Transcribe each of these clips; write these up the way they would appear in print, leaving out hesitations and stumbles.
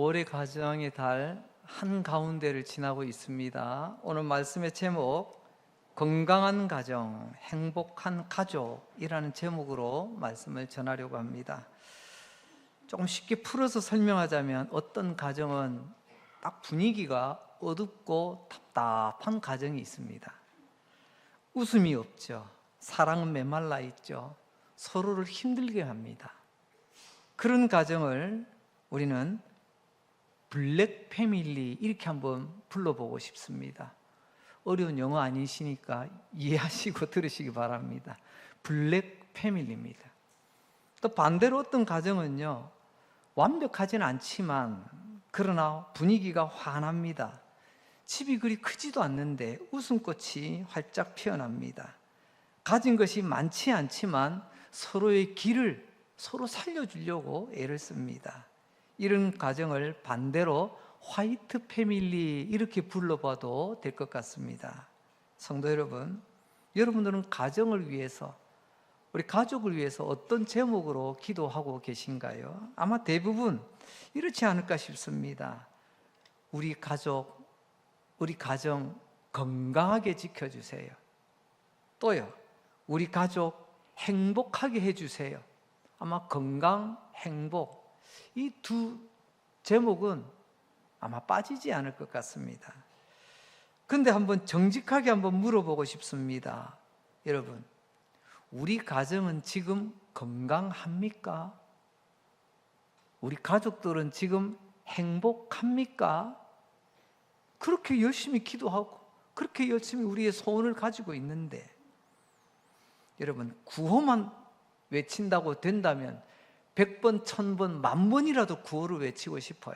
올해 가정의 달 한가운데를 지나고 있습니다. 오늘 말씀의 제목, 건강한 가정, 행복한 가족이라는 제목으로 말씀을 전하려고 합니다. 조금 쉽게 풀어서 설명하자면 어떤 가정은 딱 분위기가 어둡고 답답한 가정이 있습니다. 웃음이 없죠. 사랑은 메말라 있죠. 서로를 힘들게 합니다. 그런 가정을 우리는 블랙 패밀리 이렇게 한번 불러보고 싶습니다. 어려운 영어 아니시니까 이해하시고 들으시기 바랍니다. 블랙 패밀리입니다. 또 반대로 어떤 가정은요, 완벽하진 않지만 그러나 분위기가 환합니다. 집이 그리 크지도 않는데 웃음꽃이 활짝 피어납니다. 가진 것이 많지 않지만 서로의 길을 서로 살려주려고 애를 씁니다. 이런 가정을 반대로 화이트 패밀리 이렇게 불러봐도 될 것 같습니다. 성도 여러분, 여러분들은 가정을 위해서, 우리 가족을 위해서 어떤 제목으로 기도하고 계신가요? 아마 대부분 이렇지 않을까 싶습니다. 우리 가족, 우리 가정 건강하게 지켜주세요. 또요, 우리 가족 행복하게 해주세요. 아마 건강, 행복, 이 두 제목은 아마 빠지지 않을 것 같습니다. 그런데 한번 정직하게 한번 물어보고 싶습니다. 여러분, 우리 가정은 지금 건강합니까? 우리 가족들은 지금 행복합니까? 그렇게 열심히 기도하고 그렇게 열심히 우리의 소원을 가지고 있는데, 여러분, 구호만 외친다고 된다면 100번, 1000번, 10,000번이라도 구호를 외치고 싶어요.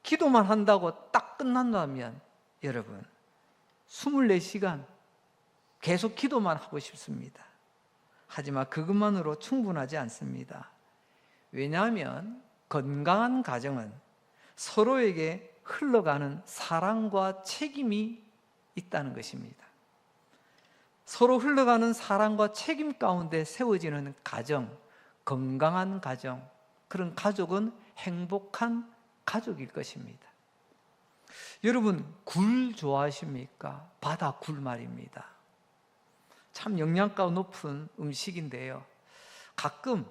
기도만 한다고 딱 끝난다면 여러분 24시간 계속 기도만 하고 싶습니다. 하지만 그것만으로 충분하지 않습니다. 왜냐하면 건강한 가정은 서로에게 흘러가는 사랑과 책임이 있다는 것입니다. 서로 흘러가는 사랑과 책임 가운데 세워지는 가정, 건강한 가정, 그런 가족은 행복한 가족일 것입니다. 여러분, 굴 좋아하십니까? 바다 굴 말입니다. 참 영양가 높은 음식인데요, 가끔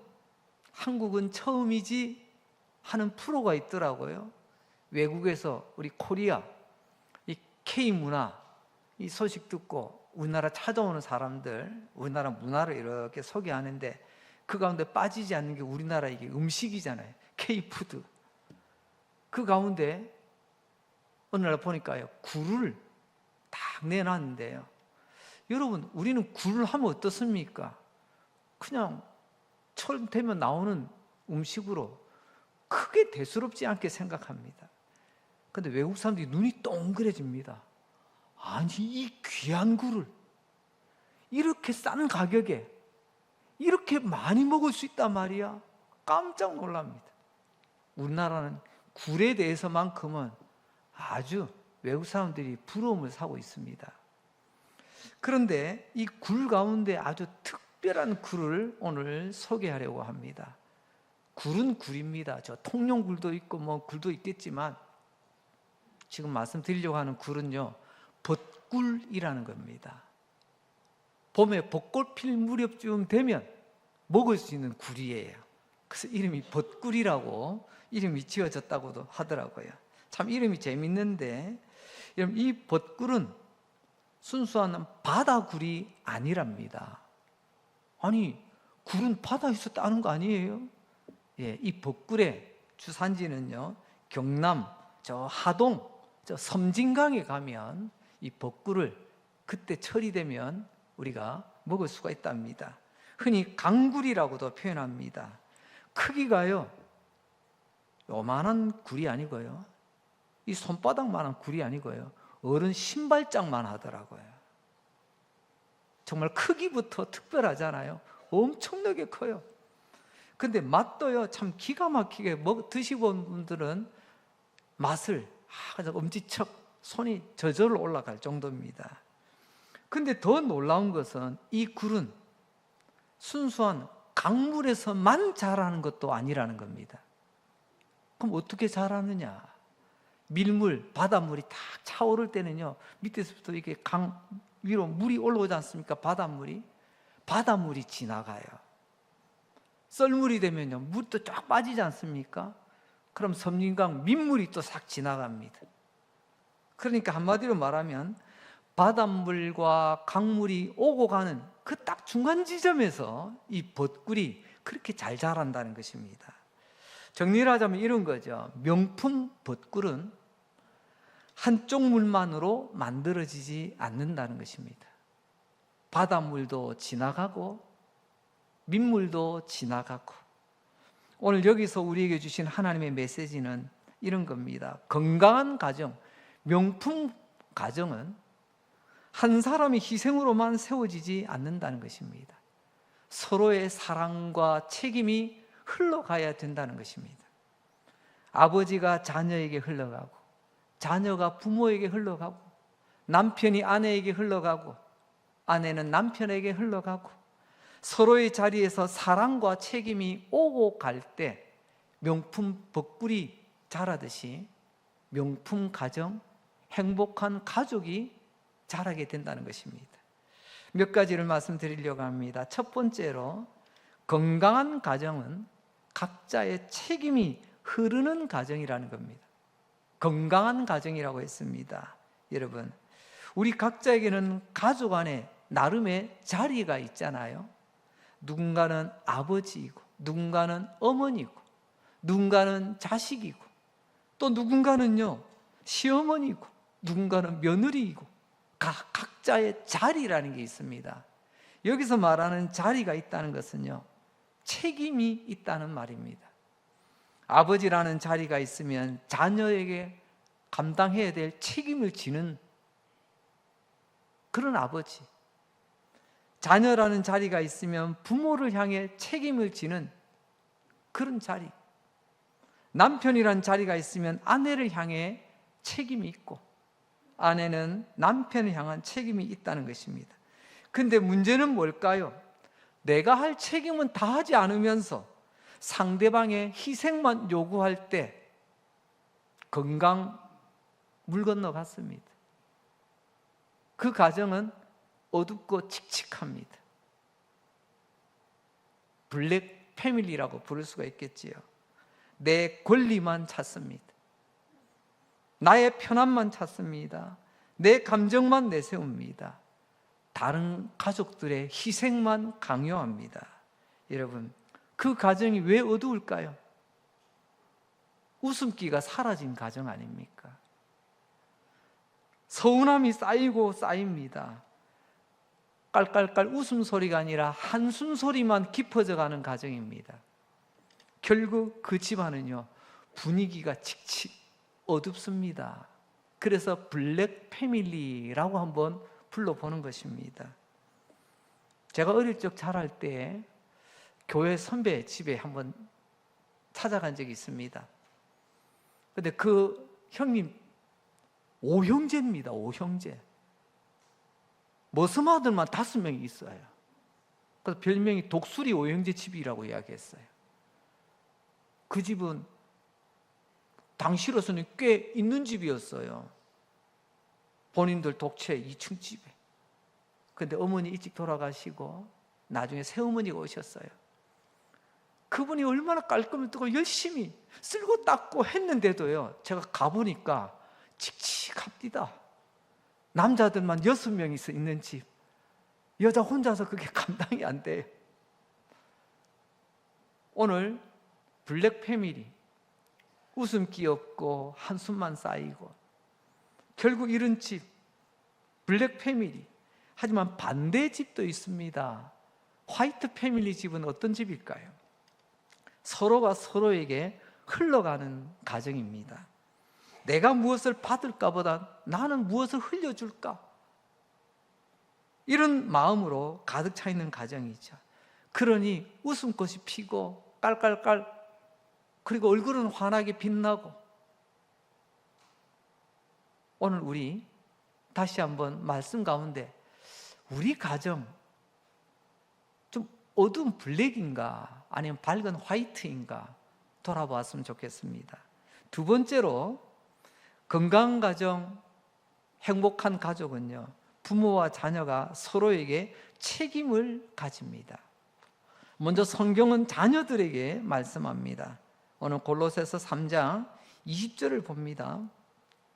한국은 처음이지 하는 프로가 있더라고요. 외국에서 우리 코리아, 이 K문화, 이 소식 듣고 우리나라 찾아오는 사람들, 우리나라 문화를 이렇게 소개하는데 그 가운데 빠지지 않는 게 우리나라 이게 음식이잖아요. K푸드. 그 가운데 어느 날 보니까요, 굴을 딱 내놨는데요, 여러분, 우리는 굴을 하면 어떻습니까? 그냥 철 되면 나오는 음식으로 크게 대수롭지 않게 생각합니다. 그런데 외국 사람들이 눈이 동그래집니다. 아니, 이 귀한 굴을 이렇게 싼 가격에 이렇게 많이 먹을 수 있단 말이야. 깜짝 놀랍니다. 우리나라는 굴에 대해서만큼은 아주 외국 사람들이 부러움을 사고 있습니다. 그런데 이 굴 가운데 아주 특별한 굴을 오늘 소개하려고 합니다. 굴은 굴입니다. 저 통영굴도 있고 뭐 굴도 있겠지만 지금 말씀드리려고 하는 굴은요, 벚굴이라는 겁니다. 봄에 벚꽃 필 무렵쯤 되면 먹을 수 있는 굴이에요. 그래서 이름이 벚굴이라고 이름이 지어졌다고도 하더라고요. 참 이름이 재밌는데, 이 벚굴은 순수한 바다굴이 아니랍니다. 아니, 굴은 바다에서 따는 거 아니에요? 예, 이 벚굴의 주산지는요, 경남 저 하동 저 섬진강에 가면 이 벚굴을 그때 철이 되면 우리가 먹을 수가 있답니다. 흔히 강굴이라고도 표현합니다. 크기가요, 요만한 굴이 아니고요, 이 손바닥만한 굴이 아니고요, 어른 신발장만 하더라고요. 정말 크기부터 특별하잖아요. 엄청나게 커요. 근데 맛도요, 참 기가 막히게 드시본 분들은 맛을 엄지척 손이 저절로 올라갈 정도입니다. 근데 더 놀라운 것은 이 굴은 순수한 강물에서만 자라는 것도 아니라는 겁니다. 그럼 어떻게 자라느냐? 밀물, 바닷물이 탁 차오를 때는요, 밑에서부터 이렇게 강 위로 물이 올라오지 않습니까? 바닷물이 지나가요. 썰물이 되면요, 물도 쫙 빠지지 않습니까? 그럼 섬진강 민물이 또 싹 지나갑니다. 그러니까 한마디로 말하면 바닷물과 강물이 오고 가는 그 딱 중간 지점에서 이 벚꿀이 그렇게 잘 자란다는 것입니다. 정리를 하자면 이런 거죠. 명품 벚꿀은 한쪽 물만으로 만들어지지 않는다는 것입니다. 바닷물도 지나가고 민물도 지나가고, 오늘 여기서 우리에게 주신 하나님의 메시지는 이런 겁니다. 건강한 가정, 명품 가정은 한 사람의 희생으로만 세워지지 않는다는 것입니다. 서로의 사랑과 책임이 흘러가야 된다는 것입니다. 아버지가 자녀에게 흘러가고, 자녀가 부모에게 흘러가고, 남편이 아내에게 흘러가고, 아내는 남편에게 흘러가고, 서로의 자리에서 사랑과 책임이 오고 갈 때 명품 벚꿀이 자라듯이 명품 가정, 행복한 가족이 자라게 된다는 것입니다. 몇 가지를 말씀드리려고 합니다. 첫 번째로, 건강한 가정은 각자의 책임이 흐르는 가정이라는 겁니다. 건강한 가정이라고 했습니다. 여러분, 우리 각자에게는 가족 안에 나름의 자리가 있잖아요. 누군가는 아버지이고, 누군가는 어머니고, 누군가는 자식이고, 또 누군가는요 시어머니고, 누군가는 며느리이고, 각자의 자리라는 게 있습니다. 여기서 말하는 자리가 있다는 것은요, 책임이 있다는 말입니다. 아버지라는 자리가 있으면 자녀에게 감당해야 될 책임을 지는 그런 아버지, 자녀라는 자리가 있으면 부모를 향해 책임을 지는 그런 자리, 남편이라는 자리가 있으면 아내를 향해 책임이 있고, 아내는 남편을 향한 책임이 있다는 것입니다. 근데 문제는 뭘까요? 내가 할 책임은 다 하지 않으면서 상대방의 희생만 요구할 때 건강 물 건너갔습니다. 그 가정은 어둡고 칙칙합니다. 블랙 패밀리라고 부를 수가 있겠지요. 내 권리만 찾습니다. 나의 편안만 찾습니다. 내 감정만 내세웁니다. 다른 가족들의 희생만 강요합니다. 여러분, 그 가정이 왜 어두울까요? 웃음기가 사라진 가정 아닙니까? 서운함이 쌓이고 쌓입니다. 깔깔깔 웃음소리가 아니라 한숨소리만 깊어져 가는 가정입니다. 결국 그 집안은요, 분위기가 칙칙 어둡습니다. 그래서 블랙 패밀리라고 한번 불러보는 것입니다. 제가 어릴 적 자랄 때 교회 선배 집에 한번 찾아간 적이 있습니다. 근데 그 형님 5형제입니다. 5형제. 머슴 아들만 5명이 있어요. 그래서 별명이 독수리 5형제 집이라고 이야기했어요. 그 집은 당시로서는 꽤 있는 집이었어요. 본인들 독채 2층 집에. 그런데 어머니 일찍 돌아가시고 나중에 새어머니가 오셨어요. 그분이 얼마나 깔끔했고 열심히 쓸고 닦고 했는데도요, 제가 가보니까 칙칙합니다. 남자들만 6명이서 있는 집, 여자 혼자서 그게 감당이 안 돼요. 오늘 블랙 패밀리, 웃음기 없고 한숨만 쌓이고, 결국 이런 집, 블랙 패밀리. 하지만 반대 집도 있습니다. 화이트 패밀리 집은 어떤 집일까요? 서로가 서로에게 흘러가는 가정입니다. 내가 무엇을 받을까 보다 나는 무엇을 흘려줄까? 이런 마음으로 가득 차 있는 가정이죠. 그러니 웃음꽃이 피고 깔깔깔, 그리고 얼굴은 환하게 빛나고. 오늘 우리 다시 한번 말씀 가운데 우리 가정 좀 어두운 블랙인가 아니면 밝은 화이트인가 돌아보았으면 좋겠습니다. 두 번째로 건강한 가정, 행복한 가족은요, 부모와 자녀가 서로에게 책임을 가집니다. 먼저 성경은 자녀들에게 말씀합니다. 오늘 골로새서 3장 20절을 봅니다.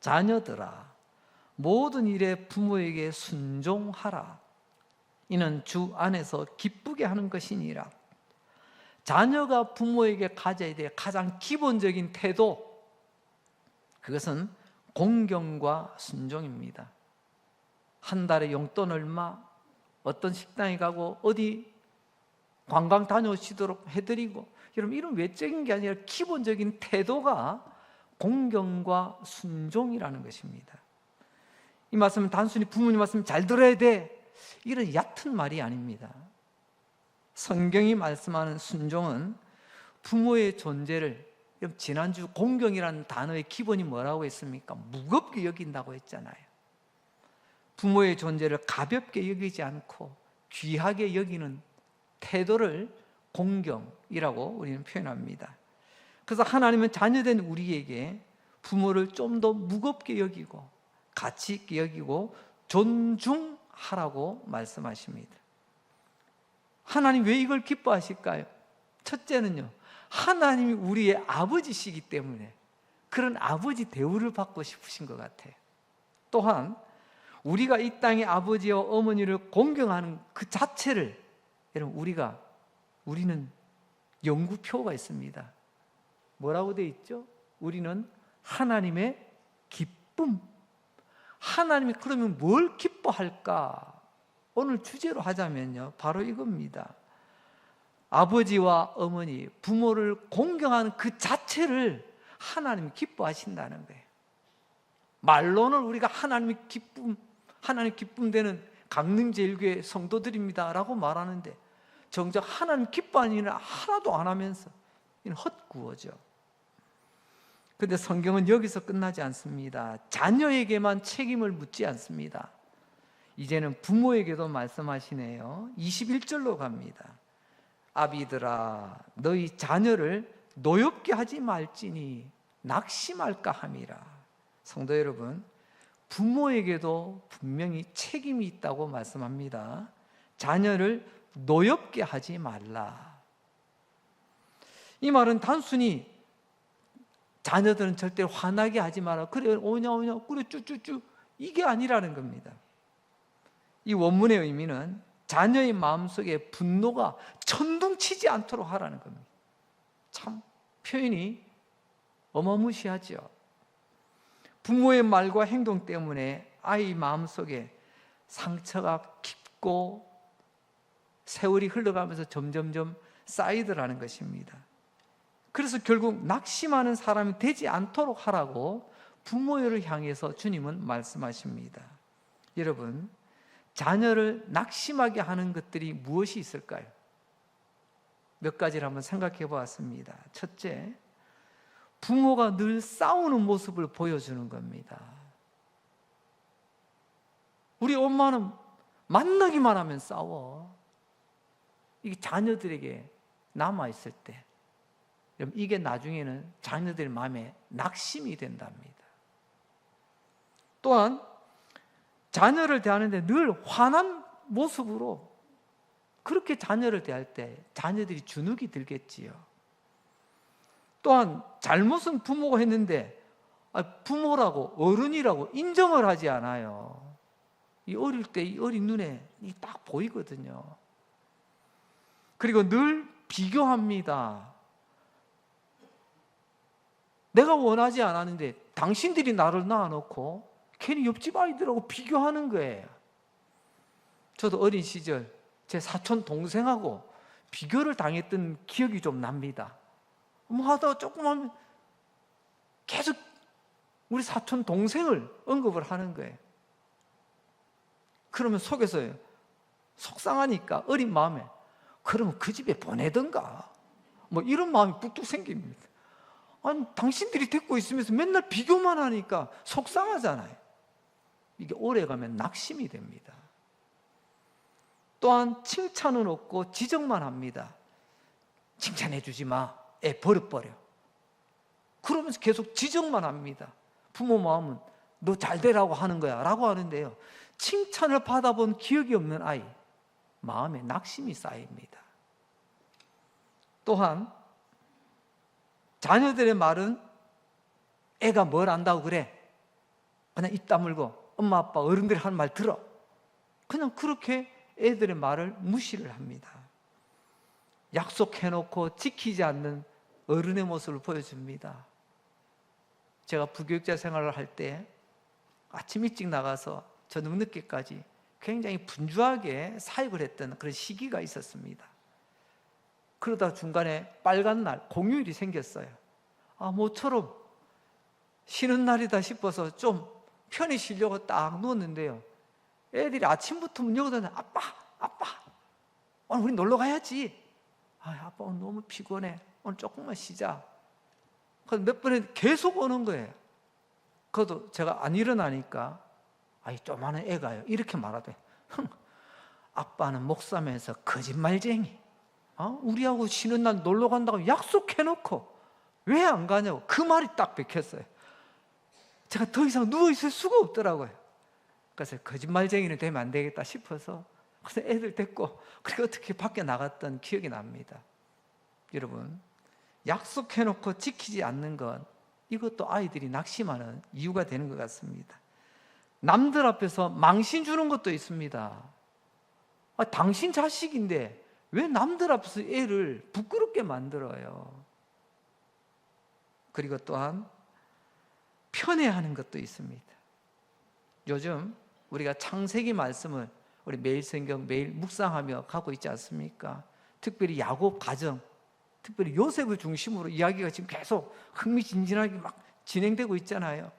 자녀들아, 모든 일에 부모에게 순종하라. 이는 주 안에서 기쁘게 하는 것이니라. 자녀가 부모에게 가져야 될 가장 기본적인 태도, 그것은 공경과 순종입니다. 한 달에 용돈 얼마, 어떤 식당에 가고 어디 관광 다녀오시도록 해드리고, 여러분 이런 외적인 게 아니라 기본적인 태도가 공경과 순종이라는 것입니다. 이 말씀은 단순히 부모님 말씀 잘 들어야 돼, 이런 얕은 말이 아닙니다. 성경이 말씀하는 순종은 부모의 존재를, 지난주 공경이라는 단어의 기본이 뭐라고 했습니까? 무겁게 여긴다고 했잖아요. 부모의 존재를 가볍게 여기지 않고 귀하게 여기는 태도를 공경이라고 우리는 표현합니다. 그래서 하나님은 자녀된 우리에게 부모를 좀 더 무겁게 여기고 가치 있게 여기고 존중하라고 말씀하십니다. 하나님 왜 이걸 기뻐하실까요? 첫째는요, 하나님이 우리의 아버지시기 때문에 그런 아버지 대우를 받고 싶으신 것 같아요. 또한 우리가 이 땅의 아버지와 어머니를 공경하는 그 자체를, 여러분 우리는 연구표가 있습니다. 뭐라고 되어 있죠? 우리는 하나님의 기쁨. 하나님이 그러면 뭘 기뻐할까? 오늘 주제로 하자면요, 바로 이겁니다. 아버지와 어머니, 부모를 공경하는 그 자체를 하나님이 기뻐하신다는 거예요. 말로는 우리가 하나님 기쁨 되는 강릉제일교회 성도들입니다 라고 말하는데, 정작 하나님 기뻐하는 일은 하나도 안 하면서 이는 헛구어죠. 그런데 성경은 여기서 끝나지 않습니다. 자녀에게만 책임을 묻지 않습니다. 이제는 부모에게도 말씀하시네요. 21절로 갑니다. 아비들아, 너희 자녀를 노엽게 하지 말지니 낙심할까 함이라. 성도 여러분, 부모에게도 분명히 책임이 있다고 말씀합니다. 자녀를 노엽게 하지 말라. 이 말은 단순히 자녀들은 절대 화나게 하지 마라, 그래 오냐 그래 쭈쭈쭈, 이게 아니라는 겁니다. 이 원문의 의미는 자녀의 마음속에 분노가 천둥치지 않도록 하라는 겁니다. 참 표현이 어마무시하죠. 부모의 말과 행동 때문에 아이 마음속에 상처가 깊고 세월이 흘러가면서 점점점 쌓이더라는 것입니다. 그래서 결국 낙심하는 사람이 되지 않도록 하라고 부모를 향해서 주님은 말씀하십니다. 여러분, 자녀를 낙심하게 하는 것들이 무엇이 있을까요? 몇 가지를 한번 생각해 보았습니다. 첫째, 부모가 늘 싸우는 모습을 보여주는 겁니다. 우리 엄마는 만나기만 하면 싸워. 이게 자녀들에게 남아있을 때, 이게 나중에는 자녀들 마음에 낙심이 된답니다. 또한 자녀를 대하는데 늘 화난 모습으로 그렇게 자녀를 대할 때 자녀들이 주눅이 들겠지요. 또한 잘못은 부모가 했는데 부모라고 어른이라고 인정을 하지 않아요. 이 어릴 때 이 어린 눈에 딱 보이거든요. 그리고 늘 비교합니다. 내가 원하지 않았는데 당신들이 나를 낳아놓고 괜히 옆집 아이들하고 비교하는 거예요. 저도 어린 시절 제 사촌 동생하고 비교를 당했던 기억이 좀 납니다. 뭐 하다가 조금 하면 계속 우리 사촌 동생을 언급을 하는 거예요. 그러면 속에서 속상하니까 어린 마음에 그러면 그 집에 보내든가 뭐 이런 마음이 뚝뚝 생깁니다. 아니 당신들이 데리고 있으면서 맨날 비교만 하니까 속상하잖아요. 이게 오래가면 낙심이 됩니다. 또한 칭찬은 없고 지적만 합니다. 칭찬해 주지 마. 애 버릇버려. 그러면서 계속 지적만 합니다. 부모 마음은 너 잘 되라고 하는 거야 라고 하는데요, 칭찬을 받아본 기억이 없는 아이, 마음에 낙심이 쌓입니다. 또한 자녀들의 말은 애가 뭘 안다고 그래, 그냥 입 다물고 엄마 아빠 어른들이 하는 말 들어, 그냥 그렇게 애들의 말을 무시를 합니다. 약속해놓고 지키지 않는 어른의 모습을 보여줍니다. 제가 부교육자 생활을 할 때 아침 일찍 나가서 저녁 늦게까지 굉장히 분주하게 사역을 했던 그런 시기가 있었습니다. 그러다 중간에 빨간 날, 공휴일이 생겼어요. 모처럼 쉬는 날이다 싶어서 좀 편히 쉬려고 딱 누웠는데요, 애들이 아침부터 문 열고 닫는, 아빠 오늘 우리 놀러 가야지. 아빠 오늘 너무 피곤해, 오늘 조금만 쉬자. 그래서 몇 번에 계속 오는 거예요. 그래도 제가 안 일어나니까 조그마한 애가요 이렇게 말하대. 아빠는 목사면서 거짓말쟁이, 우리하고 쉬는 날 놀러 간다고 약속해놓고 왜 안 가냐고, 그 말이 딱 bek혔어요. 제가 더 이상 누워있을 수가 없더라고요. 그래서 거짓말쟁이는 되면 안 되겠다 싶어서 그래서 애들 데리고 그렇게 어떻게 밖에 나갔던 기억이 납니다. 여러분, 약속해놓고 지키지 않는 것, 이것도 아이들이 낙심하는 이유가 되는 것 같습니다. 남들 앞에서 망신 주는 것도 있습니다. 당신 자식인데 왜 남들 앞에서 애를 부끄럽게 만들어요? 그리고 또한 편애하는 것도 있습니다. 요즘 우리가 창세기 말씀을 우리 매일 성경 매일 묵상하며 가고 있지 않습니까? 특별히 야곱 가정, 특별히 요셉을 중심으로 이야기가 지금 계속 흥미진진하게 막 진행되고 있잖아요.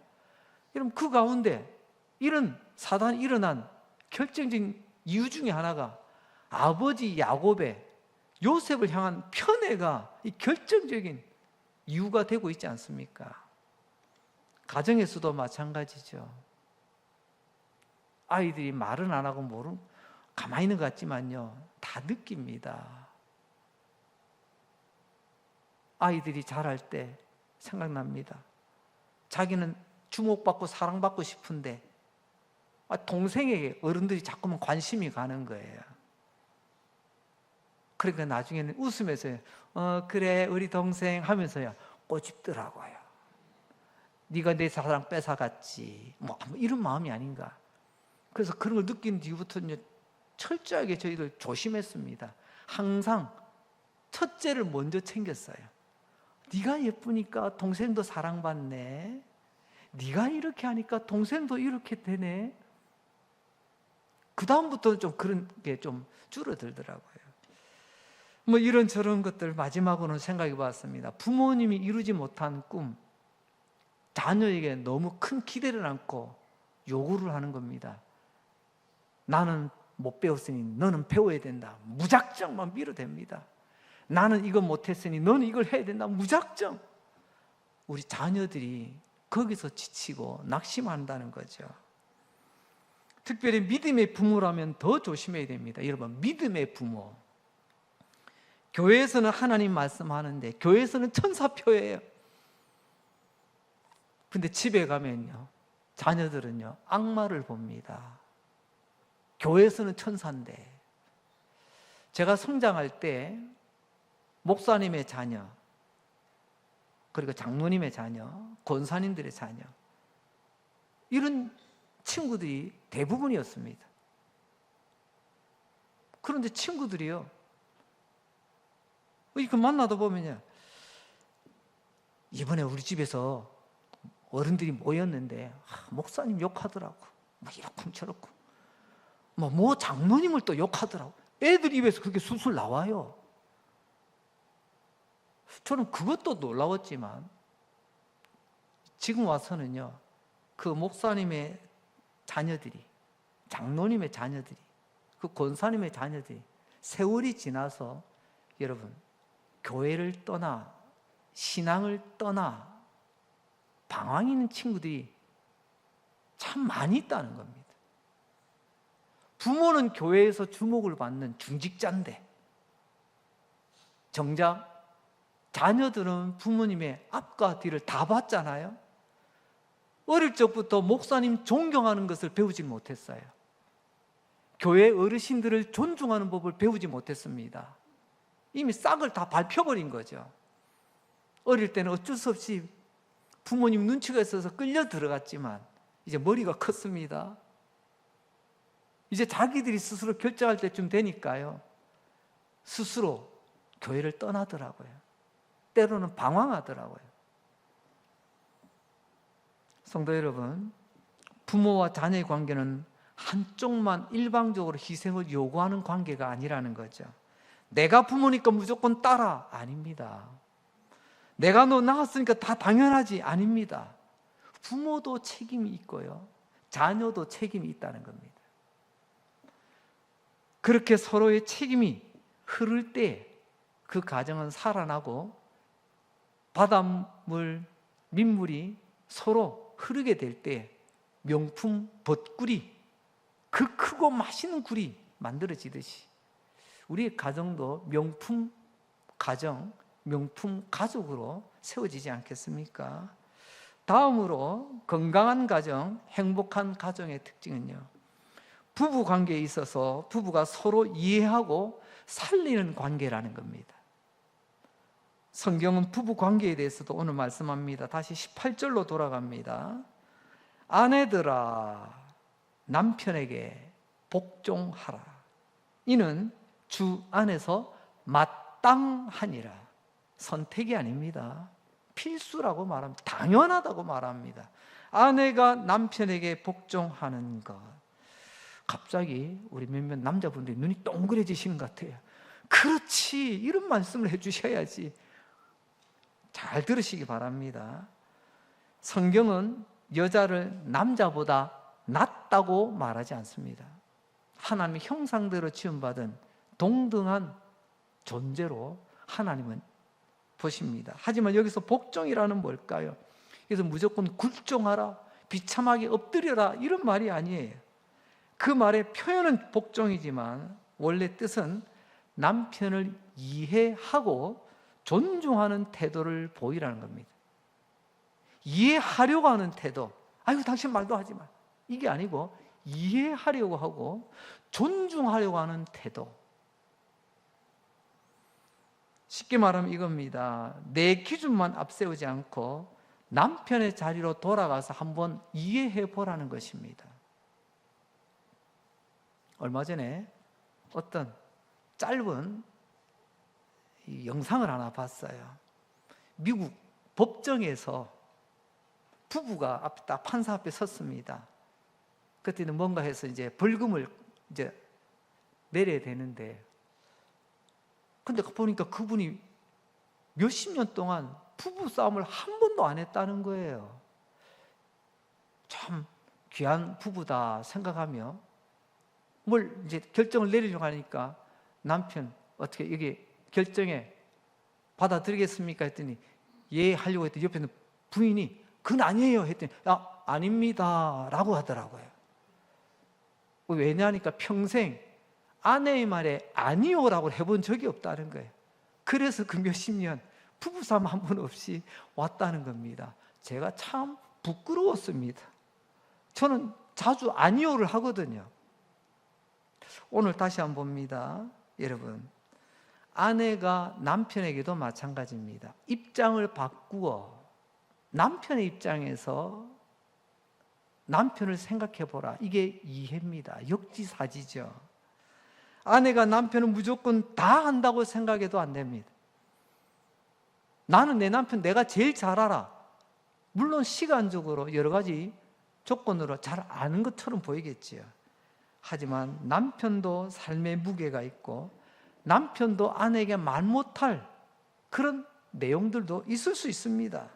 여러분, 그 가운데 이런 사단이 일어난 결정적인 이유 중에 하나가 아버지 야곱의 요셉을 향한 편애가 이 결정적인 이유가 되고 있지 않습니까? 가정에서도 마찬가지죠. 아이들이 말은 안 하고 가만히 있는 것 같지만요, 다 느낍니다. 아이들이 자랄 때 생각납니다. 자기는 주목받고 사랑받고 싶은데 동생에게 어른들이 자꾸만 관심이 가는 거예요. 그러니까 나중에는 웃으면서 그래 우리 동생 하면서요 꼬집더라고요. 네가 내 사랑 뺏어갔지, 이런 마음이 아닌가. 그래서 그런 걸 느낀 뒤부터는 철저하게 저희들 조심했습니다. 항상 첫째를 먼저 챙겼어요. 네가 예쁘니까 동생도 사랑받네, 네가 이렇게 하니까 동생도 이렇게 되네. 그 다음부터는 좀 그런 게 좀 줄어들더라고요. 이런저런 것들 마지막으로는 생각해 봤습니다. 부모님이 이루지 못한 꿈, 자녀에게 너무 큰 기대를 안고 요구를 하는 겁니다. 나는 못 배웠으니 너는 배워야 된다, 무작정만 밀어댑니다. 나는 이거 못했으니 너는 이걸 해야 된다, 무작정. 우리 자녀들이 거기서 지치고 낙심한다는 거죠. 특별히 믿음의 부모라면 더 조심해야 됩니다. 여러분, 믿음의 부모, 교회에서는 하나님 말씀하는데 교회에서는 천사표예요. 근데 집에 가면요, 자녀들은요 악마를 봅니다. 교회에서는 천사인데. 제가 성장할 때 목사님의 자녀, 그리고 장로님의 자녀, 권사님들의 자녀, 이런 친구들이 대부분이었습니다. 그런데 친구들이요, 이렇게 만나다 보면요, 이번에 우리 집에서 어른들이 모였는데 목사님 욕하더라고, 이렇고 저렇고, 장로님을 또 욕하더라고. 애들 입에서 그게 술술 나와요. 저는 그것도 놀라웠지만 지금 와서는요, 그 목사님의 자녀들이, 장로님의 자녀들이, 그 권사님의 자녀들이 세월이 지나서 여러분 교회를 떠나 신앙을 떠나 방황 있는 친구들이 참 많이 있다는 겁니다. 부모는 교회에서 주목을 받는 중직자인데 정작 자녀들은 부모님의 앞과 뒤를 다 봤잖아요. 어릴 적부터 목사님 존경하는 것을 배우지 못했어요. 교회 어르신들을 존중하는 법을 배우지 못했습니다. 이미 싹을 다 밟혀버린 거죠. 어릴 때는 어쩔 수 없이 부모님 눈치가 있어서 끌려 들어갔지만 이제 머리가 컸습니다. 이제 자기들이 스스로 결정할 때쯤 되니까요, 스스로 교회를 떠나더라고요. 때로는 방황하더라고요. 성도 여러분, 부모와 자녀의 관계는 한쪽만 일방적으로 희생을 요구하는 관계가 아니라는 거죠. 내가 부모니까 무조건 따라, 아닙니다. 내가 너 낳았으니까 다 당연하지, 아닙니다. 부모도 책임이 있고요, 자녀도 책임이 있다는 겁니다. 그렇게 서로의 책임이 흐를 때 그 가정은 살아나고 바닷물, 민물이 서로 흐르게 될 때 명품 벚꿀이, 그 크고 맛있는 꿀이 만들어지듯이 우리의 가정도 명품 가정, 명품 가족으로 세워지지 않겠습니까? 다음으로 건강한 가정, 행복한 가정의 특징은요, 부부 관계에 있어서 부부가 서로 이해하고 살리는 관계라는 겁니다. 성경은 부부 관계에 대해서도 오늘 말씀합니다. 다시 18절로 돌아갑니다. 아내들아, 남편에게 복종하라. 이는 주 안에서 마땅하니라. 선택이 아닙니다. 필수라고 말합니다. 당연하다고 말합니다. 아내가 남편에게 복종하는 것. 갑자기 우리 몇몇 남자분들이 눈이 동그래지신 것 같아요. 그렇지, 이런 말씀을 해주셔야지. 잘 들으시기 바랍니다. 성경은 여자를 남자보다 낫다고 말하지 않습니다. 하나님의 형상대로 지음받은 동등한 존재로 하나님은 보십니다. 하지만 여기서 복종이라는 뭘까요? 그래서 무조건 굴종하라, 비참하게 엎드려라, 이런 말이 아니에요. 그 말의 표현은 복종이지만 원래 뜻은 남편을 이해하고 존중하는 태도를 보이라는 겁니다. 이해하려고 하는 태도, 아이고 당신 말도 하지 마, 이게 아니고 이해하려고 하고 존중하려고 하는 태도. 쉽게 말하면 이겁니다. 내 기준만 앞세우지 않고 남편의 자리로 돌아가서 한번 이해해 보라는 것입니다. 얼마 전에 어떤 짧은 영상을 하나 봤어요. 미국 법정에서 부부가 딱 판사 앞에 섰습니다. 그때는 뭔가 해서 이제 벌금을 이제 내려야 되는데, 근데 보니까 그분이 몇십 년 동안 부부 싸움을 한 번도 안 했다는 거예요. 참 귀한 부부다 생각하며 뭘 이제 결정을 내리려고 하니까 남편 어떻게 이게 결정에 받아들이겠습니까? 했더니 예 하려고 했더니 옆에 있는 부인이 그건 아니에요 했더니 아닙니다 라고 하더라고요. 왜냐하니까 평생 아내의 말에 아니요라고 해본 적이 없다는 거예요. 그래서 그 몇십 년 부부싸움 한 번 없이 왔다는 겁니다. 제가 참 부끄러웠습니다. 저는 자주 아니요를 하거든요. 오늘 다시 한번 봅니다. 여러분, 아내가 남편에게도 마찬가지입니다. 입장을 바꾸어 남편의 입장에서 남편을 생각해 보라. 이게 이해입니다. 역지사지죠. 아내가 남편은 무조건 다 한다고 생각해도 안 됩니다. 나는 내 남편 내가 제일 잘 알아. 물론 시간적으로 여러 가지 조건으로 잘 아는 것처럼 보이겠지요. 하지만 남편도 삶의 무게가 있고 남편도 아내에게 말 못할 그런 내용들도 있을 수 있습니다.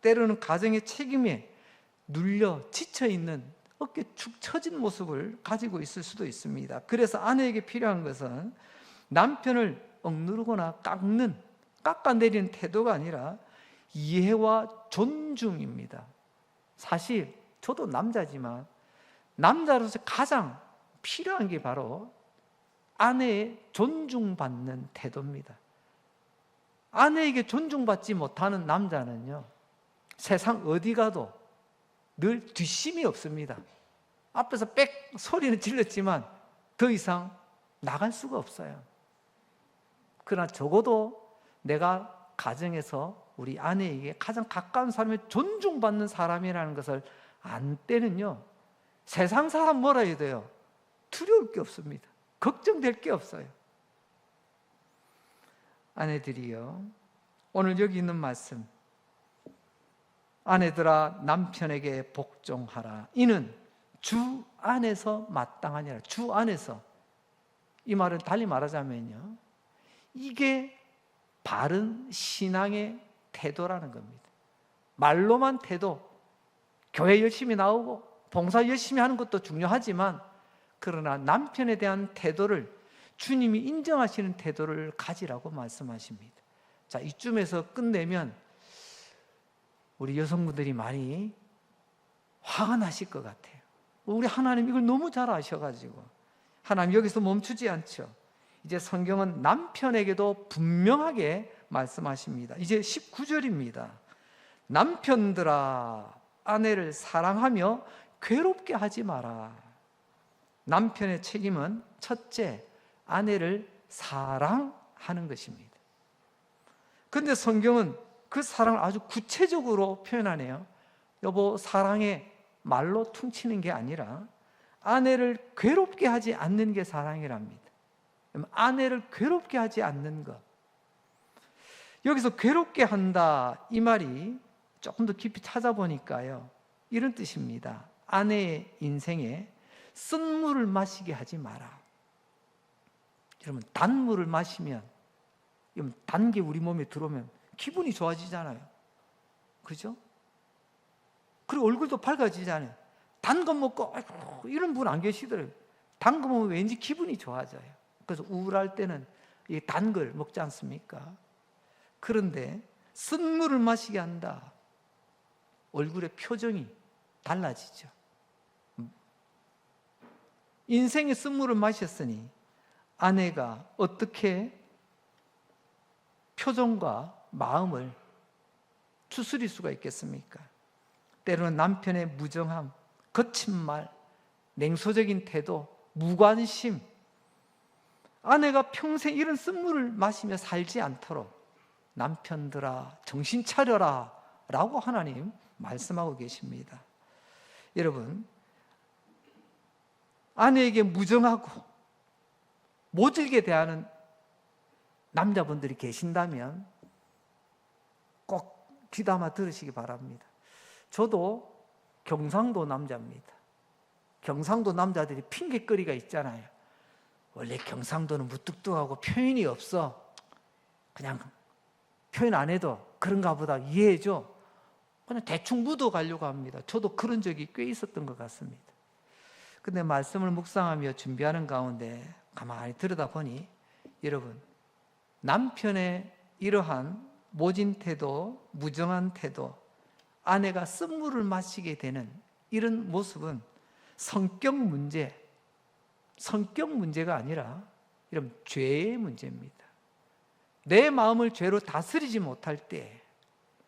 때로는 가정의 책임에 눌려 지쳐있는 어깨 축 처진 모습을 가지고 있을 수도 있습니다. 그래서 아내에게 필요한 것은 남편을 억누르거나 깎아내리는 태도가 아니라 이해와 존중입니다. 사실 저도 남자지만 남자로서 가장 필요한 게 바로 아내의 존중받는 태도입니다. 아내에게 존중받지 못하는 남자는요, 세상 어디 가도 늘 뒷심이 없습니다. 앞에서 빽 소리는 질렀지만 더 이상 나갈 수가 없어요. 그러나 적어도 내가 가정에서 우리 아내에게 가장 가까운 사람이 존중받는 사람이라는 것을 안 때는요, 세상 사람 뭐라 해야 돼요? 두려울 게 없습니다. 걱정될 게 없어요. 아내들이요, 오늘 여기 있는 말씀, 아내들아 남편에게 복종하라. 이는 주 안에서 마땅하니라. 주 안에서. 이 말은 달리 말하자면요, 이게 바른 신앙의 태도라는 겁니다. 말로만 태도, 교회 열심히 나오고 봉사 열심히 하는 것도 중요하지만, 그러나 남편에 대한 태도를 주님이 인정하시는 태도를 가지라고 말씀하십니다. 자, 이쯤에서 끝내면 우리 여성분들이 많이 화가 나실 것 같아요. 우리 하나님 이걸 너무 잘 아셔가지고 하나님 여기서 멈추지 않죠. 이제 성경은 남편에게도 분명하게 말씀하십니다. 이제 19절입니다. 남편들아 아내를 사랑하며 괴롭게 하지 마라. 남편의 책임은 첫째, 아내를 사랑하는 것입니다. 그런데 성경은 그 사랑을 아주 구체적으로 표현하네요. 여보 사랑해, 말로 퉁치는 게 아니라 아내를 괴롭게 하지 않는 게 사랑이랍니다. 아내를 괴롭게 하지 않는 것. 여기서 괴롭게 한다 이 말이 조금 더 깊이 찾아보니까요, 이런 뜻입니다. 아내의 인생에 쓴물을 마시게 하지 마라. 여러분, 단물을 마시면, 단 게 우리 몸에 들어오면 기분이 좋아지잖아요. 그죠? 그리고 얼굴도 밝아지잖아요. 단 거 먹고 아이고, 이런 분 안 계시더라고요. 단 거 먹으면 왠지 기분이 좋아져요. 그래서 우울할 때는 이 단 걸 먹지 않습니까? 그런데 쓴물을 마시게 한다. 얼굴의 표정이 달라지죠. 인생의 쓴물을 마셨으니 아내가 어떻게 표정과 마음을 추스릴 수가 있겠습니까? 때로는 남편의 무정함, 거친 말, 냉소적인 태도, 무관심, 아내가 평생 이런 쓴물을 마시며 살지 않도록 남편들아 정신 차려라 라고 하나님 말씀하고 계십니다. 여러분, 아내에게 무정하고 모질게 대하는 남자분들이 계신다면 꼭 귀담아 들으시기 바랍니다. 저도 경상도 남자입니다. 경상도 남자들이 핑계거리가 있잖아요. 원래 경상도는 무뚝뚝하고 표현이 없어. 그냥 표현 안 해도 그런가 보다 이해해줘. 그냥 대충 묻어가려고 합니다. 저도 그런 적이 꽤 있었던 것 같습니다. 근데 말씀을 묵상하며 준비하는 가운데 가만히 들여다보니 여러분, 남편의 이러한 모진 태도, 무정한 태도, 아내가 쓴물을 마시게 되는 이런 모습은 성격 문제가 아니라 이런 죄의 문제입니다. 내 마음을 죄로 다스리지 못할 때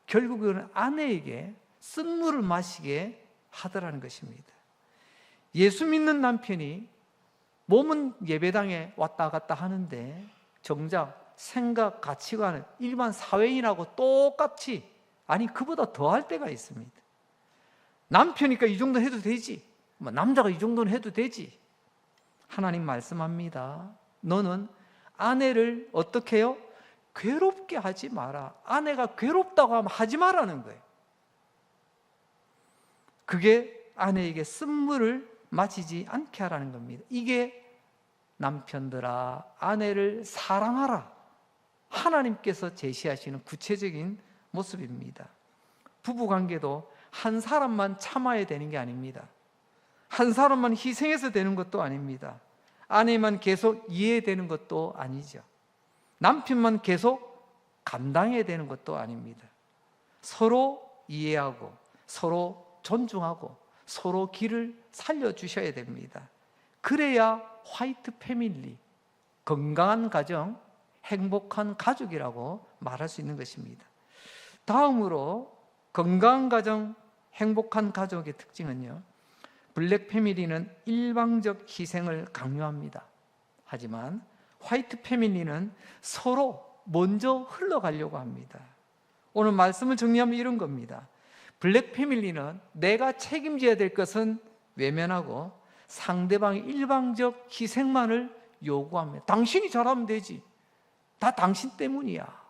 결국은 아내에게 쓴물을 마시게 하더라는 것입니다. 예수 믿는 남편이 몸은 예배당에 왔다 갔다 하는데 정작 생각, 가치관은 일반 사회인하고 똑같이, 아니 그보다 더할 때가 있습니다. 남편이니까 이 정도는 해도 되지, 남자가 이 정도는 해도 되지. 하나님 말씀합니다. 너는 아내를 어떻게 해요? 괴롭게 하지 마라. 아내가 괴롭다고 하면 하지 말라는 거예요. 그게 아내에게 쓴물을 마시지 않게 하라는 겁니다. 이게 남편들아 아내를 사랑하라, 하나님께서 제시하시는 구체적인 모습입니다. 부부관계도 한 사람만 참아야 되는 게 아닙니다. 한 사람만 희생해서 되는 것도 아닙니다. 아내만 계속 이해되는 것도 아니죠. 남편만 계속 감당해야 되는 것도 아닙니다. 서로 이해하고 서로 존중하고 서로 길을 살려주셔야 됩니다. 그래야 화이트 패밀리, 건강한 가정, 행복한 가족이라고 말할 수 있는 것입니다. 다음으로 건강한 가정, 행복한 가족의 특징은요, 블랙 패밀리는 일방적 희생을 강요합니다. 하지만 화이트 패밀리는 서로 먼저 흘러가려고 합니다. 오늘 말씀을 정리하면 이런 겁니다. 블랙 패밀리는 내가 책임져야 될 것은 외면하고 상대방의 일방적 희생만을 요구합니다. 당신이 잘하면 되지. 다 당신 때문이야.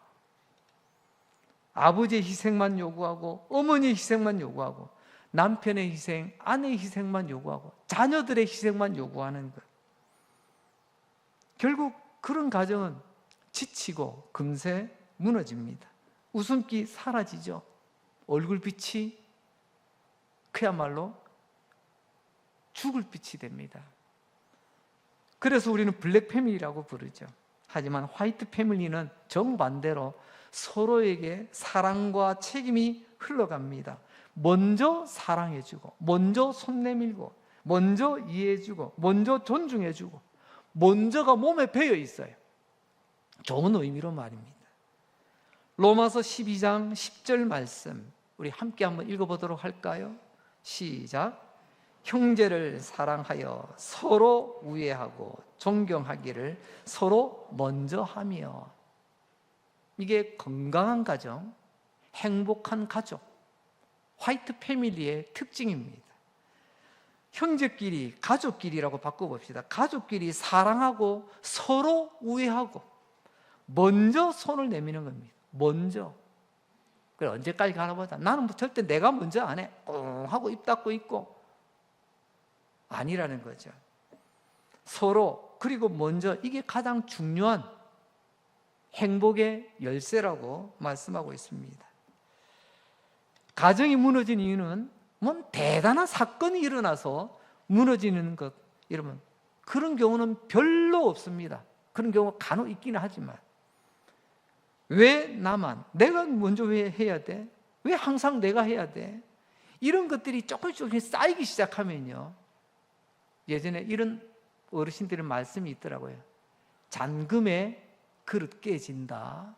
아버지의 희생만 요구하고 어머니의 희생만 요구하고 남편의 희생, 아내의 희생만 요구하고 자녀들의 희생만 요구하는 것. 결국 그런 가정은 지치고 금세 무너집니다. 웃음기 사라지죠. 얼굴빛이 그야말로 죽을 빛이 됩니다. 그래서 우리는 블랙 패밀리라고 부르죠. 하지만 화이트 패밀리는 정반대로 서로에게 사랑과 책임이 흘러갑니다. 먼저 사랑해주고, 먼저 손 내밀고, 먼저 이해해주고, 먼저 존중해주고, 먼저가 몸에 배어 있어요. 좋은 의미로 말입니다. 로마서 12장 10절 말씀 우리 함께 한번 읽어보도록 할까요? 시작. 형제를 사랑하여 서로 우애하고 존경하기를 서로 먼저 하며. 이게 건강한 가정, 행복한 가족, 화이트 패밀리의 특징입니다. 형제끼리, 가족끼리라고 바꿔봅시다. 가족끼리 사랑하고 서로 우애하고 먼저 손을 내미는 겁니다. 먼저. 그래, 언제까지 가나보자. 나는 뭐 절대 내가 먼저 안 해. 하고 입 닫고 있고. 아니라는 거죠. 서로, 그리고 먼저, 이게 가장 중요한 행복의 열쇠라고 말씀하고 있습니다. 가정이 무너진 이유는 뭐 대단한 사건이 일어나서 무너지는 것, 이러면 그런 경우는 별로 없습니다. 그런 경우가 간혹 있기는 하지만 왜 나만, 내가 먼저 왜 해야 돼? 왜 항상 내가 해야 돼? 이런 것들이 조금씩 쌓이기 시작하면요, 예전에 이런 어르신들의 말씀이 있더라고요. 잔금에 그릇 깨진다.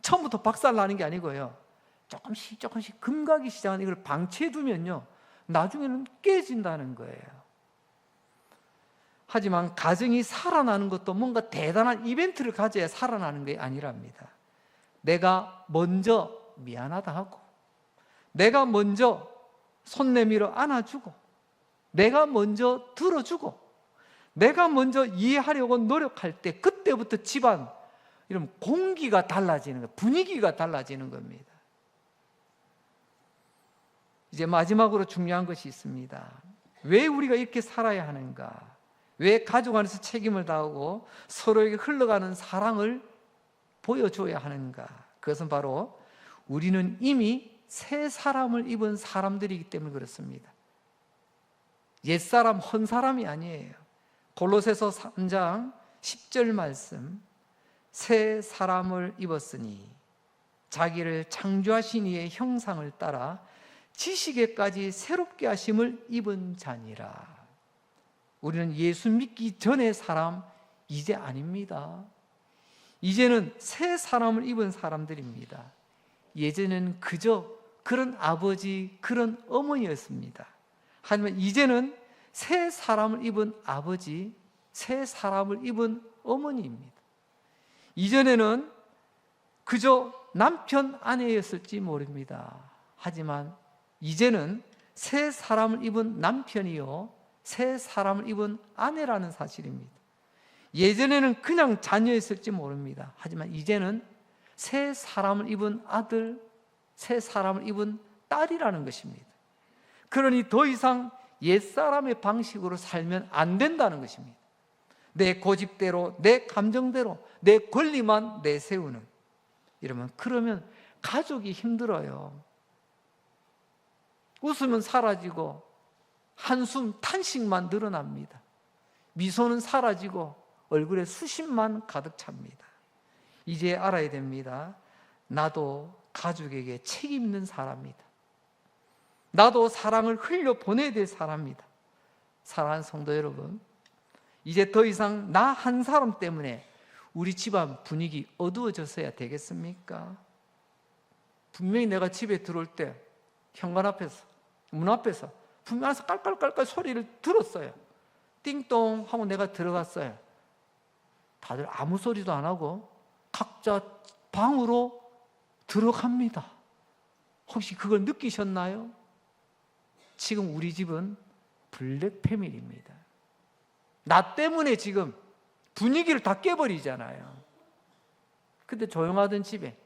처음부터 박살 나는 게 아니고요, 조금씩 금가기 시작하는, 이걸 방치해두면요 나중에는 깨진다는 거예요. 하지만 가정이 살아나는 것도 뭔가 대단한 이벤트를 가져야 살아나는 게 아니랍니다. 내가 먼저 미안하다 하고, 내가 먼저 손 내밀어 안아주고, 내가 먼저 들어주고, 내가 먼저 이해하려고 노력할 때 그때부터 집안 이런 공기가 달라지는 거예요. 분위기가 달라지는 겁니다. 이제 마지막으로 중요한 것이 있습니다. 왜 우리가 이렇게 살아야 하는가? 왜 가족 안에서 책임을 다하고 서로에게 흘러가는 사랑을 보여줘야 하는가? 그것은 바로 우리는 이미 새 사람을 입은 사람들이기 때문에 그렇습니다. 옛사람, 헌사람이 아니에요. 골로새서 3장 10절 말씀, 새 사람을 입었으니 자기를 창조하신 이의 형상을 따라 지식에까지 새롭게 하심을 입은 자니라. 우리는 예수 믿기 전의 사람 이제 아닙니다. 이제는 새 사람을 입은 사람들입니다. 예전에는 그저 그런 아버지, 그런 어머니였습니다. 하지만 이제는 새 사람을 입은 아버지, 새 사람을 입은 어머니입니다. 이전에는 그저 남편, 아내였을지 모릅니다. 하지만 이제는 새 사람을 입은 남편이요, 새 사람을 입은 아내라는 사실입니다. 예전에는 그냥 자녀였을지 모릅니다. 하지만 이제는 새 사람을 입은 아들, 새 사람을 입은 딸이라는 것입니다. 그러니 더 이상 옛사람의 방식으로 살면 안 된다는 것입니다. 내 고집대로, 내 감정대로, 내 권리만 내세우는, 그러면 가족이 힘들어요. 웃으면 사라지고 한숨, 탄식만 늘어납니다. 미소는 사라지고 얼굴에 수심만 가득 찹니다. 이제 알아야 됩니다. 나도 가족에게 책임 있는 사람이다. 나도 사랑을 흘려보내야 될 사람이다. 사랑하는 성도 여러분, 이제 더 이상 나 한 사람 때문에 우리 집안 분위기 어두워져서야 되겠습니까? 분명히 내가 집에 들어올 때 현관 앞에서, 문 앞에서 분명히 안에서 깔깔깔깔 소리를 들었어요. 띵동 하고 내가 들어갔어요. 다들 아무 소리도 안 하고 각자 방으로 들어갑니다. 혹시 그걸 느끼셨나요? 지금 우리 집은 블랙 패밀리입니다. 나 때문에 지금 분위기를 다 깨버리잖아요. 근데 조용하던 집에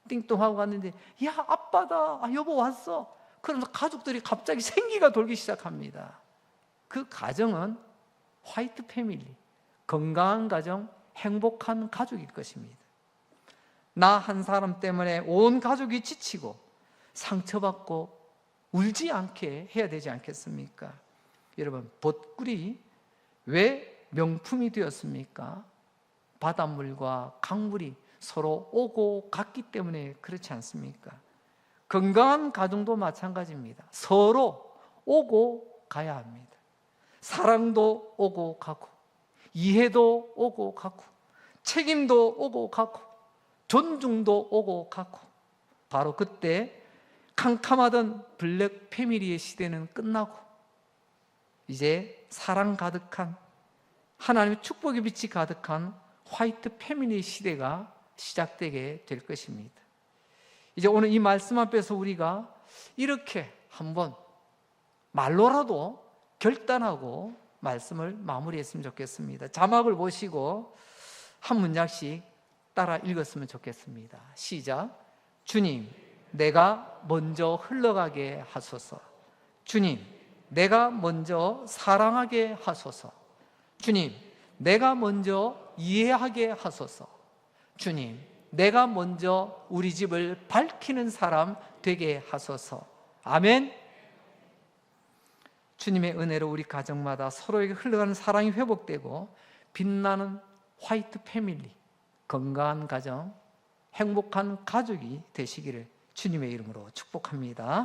띵동하고 갔는데 야 아빠다, 여보 왔어. 그러면서 가족들이 갑자기 생기가 돌기 시작합니다. 그 가정은 화이트 패밀리, 건강한 가정, 행복한 가족일 것입니다. 나 한 사람 때문에 온 가족이 지치고 상처받고 울지 않게 해야 되지 않겠습니까? 여러분, 벚꿀이 왜 명품이 되었습니까? 바닷물과 강물이 서로 오고 갔기 때문에 그렇지 않습니까? 건강한 가정도 마찬가지입니다. 서로 오고 가야 합니다. 사랑도 오고 가고, 이해도 오고 가고, 책임도 오고 가고, 존중도 오고 가고, 바로 그때 캄캄하던 블랙 패밀리의 시대는 끝나고 이제 사랑 가득한, 하나님의 축복의 빛이 가득한 화이트 패밀리의 시대가 시작되게 될 것입니다. 이제 오늘 이 말씀 앞에서 우리가 이렇게 한번 말로라도 결단하고 말씀을 마무리했으면 좋겠습니다. 자막을 보시고 한 문장씩 따라 읽었으면 좋겠습니다. 시작. 주님, 내가 먼저 흘러가게 하소서. 주님, 내가 먼저 사랑하게 하소서. 주님, 내가 먼저 이해하게 하소서. 주님, 내가 먼저 우리 집을 밝히는 사람 되게 하소서. 아멘. 주님의 은혜로 우리 가정마다 서로에게 흘러가는 사랑이 회복되고 빛나는 화이트 패밀리, 건강한 가정, 행복한 가족이 되시기를 주님의 이름으로 축복합니다.